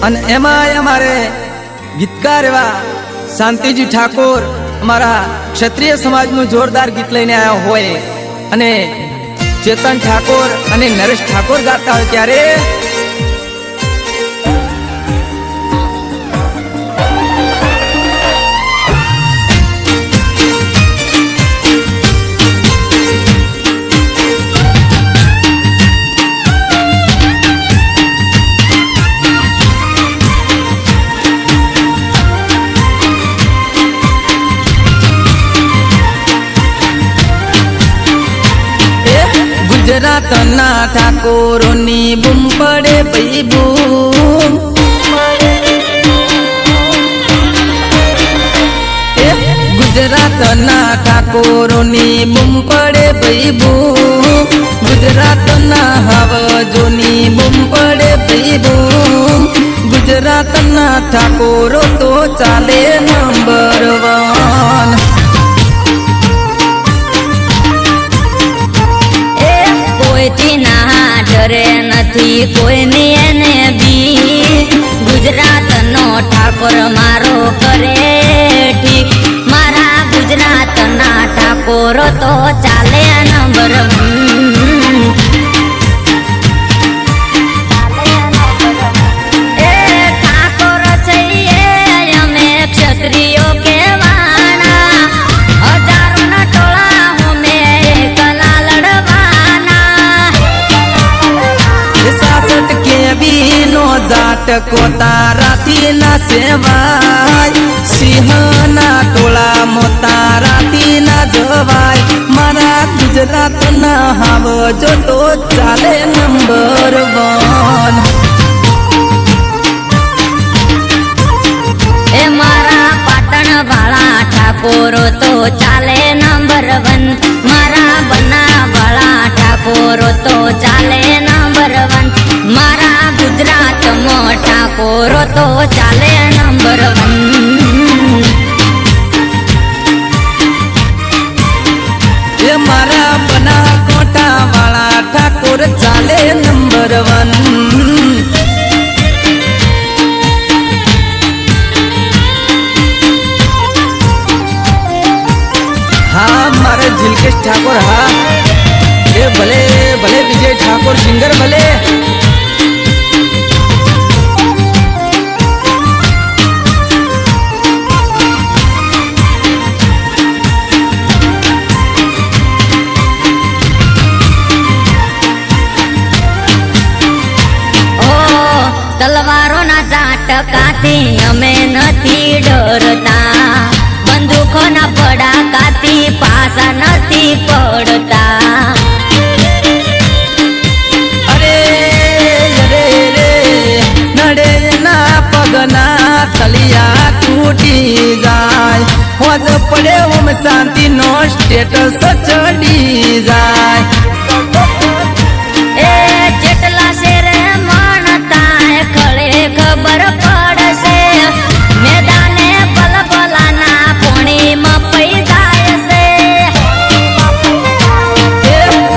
અને એમાં અમારે ગીતકાર એવા શાંતિજી ઠાકોર અમારા ક્ષત્રિય સમાજનું જોરદાર ગીત લઈને આવ્યા હોય અને ચેતન ઠાકોર અને નરેશ ઠાકોર ગાતા હોય ત્યારે ગુજરાતના ઠાકોરોની બૂમ પડે ભઈ બૂમ, ગુજરાતના ઠાકોરોની બૂમ પડે ભઈ બૂમ, ગુજરાતના હાવજોની બૂમ પડે ભઈ બૂમ, ગુજરાતના ઠાકોરો તો ચાલે નંબર 1। કોઈના ડરે નથી કોઈની એને બી, ગુજરાતનો ઠાકોર મારો કરે ઠીક, મારા ગુજરાતના ઠાકોરો તો ચાલે નંબર 1। એ ઠાકોર છીએ અમે ક્ષત્રિયો કેવાના, હજારોના ટોળા હોમે એકલા લડવાના, કેબીનો ઝાટકો તારાથી ના સેવાય, સિંહના ટોળામાં તારાથી ના જવાય, મારા ગુજરાતના હાવજો તો ચાલે નંબર 1। એ મારા પાટણ વાળા ઠાકોરો તો ચાલે નંબર 1, મારા બના વાળા ઠાકોરો તો ચાલે નંબર 1, મારા ગુજરાતમાં ઠાકોરો તો ચાલે નંબર 1। એ મારા બના કોટા વાળા ઠાકોર ચાલે નંબર 1। હા મારે જિલકેશ ઠાકોર, હા એ ભલે ભલે વિજય ઠાકોર સિંગર ભલે, તલવારોના ઝાટકાથી અમે નથી ડરતા, બંદૂકોના ભડાકાથી પાછા નથી પડતા, અરે અરે રે નડે ના પગના તલિયા તૂટી જાય, હોજ પડે ઓમ શાંતિનો સ્ટેટસ ચડી જાય, એ જેટલા શેરે માણતા ખળે ખબર પડશે, મેદાને બલબલાના પોણીમાં પઈ જાય છે,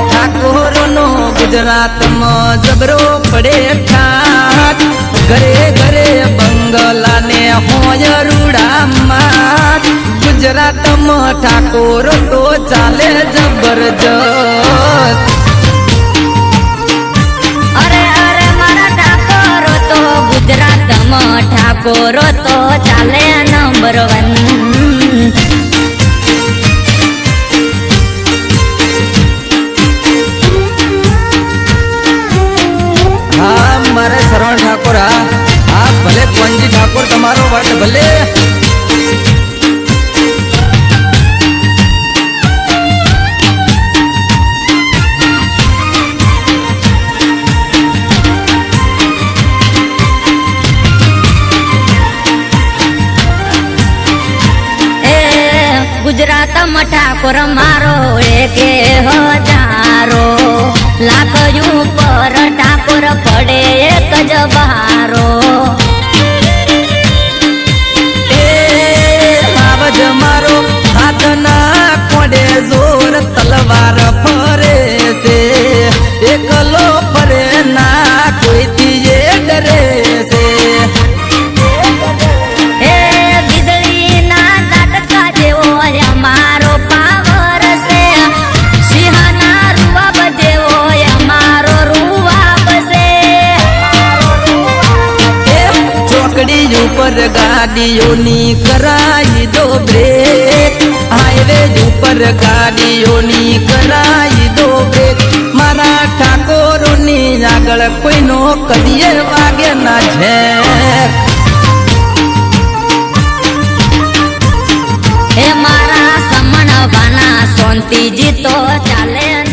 ઠાકોરનો ગુજરાતમાં જબરો પડે ઠાઠ, ઘરે ઘરે બંગલાને હોય રૂડામાં, ગુજરાતમાં ઠાકોરો તો ચાલે જબરજસ્ત। અરે અરે મારા ઠાકોરો તો ગુજરાતમાં ઠાકોરો તો ચાલે નંબર 1। હા મારે શરવણ ઠાકોર, હા ભલે કોંજી ઠાકોર તમારો વાટ ભલે, ગુજરાતમાં ઠાકોર મારો એકે હજારો, લાખ ઉપર ઠાકોર પડે એક જ બહારો, એ આવજ મારો હાથના કોડે જોર તલવાર ફરે છે, એકલો ફરે ના કોઈથી એ ડરે છે। ગાડીઓની કરાઈ દો બ્રેક હાઈવે ઉપર ગાડીઓની કરાઈ દો બ્રેક મારા ઠાકોરોની આગળ કોઈનો કદીએ વાગે ના ઝેર હે મારા સમણવાના શાંતિજી તો ચાલે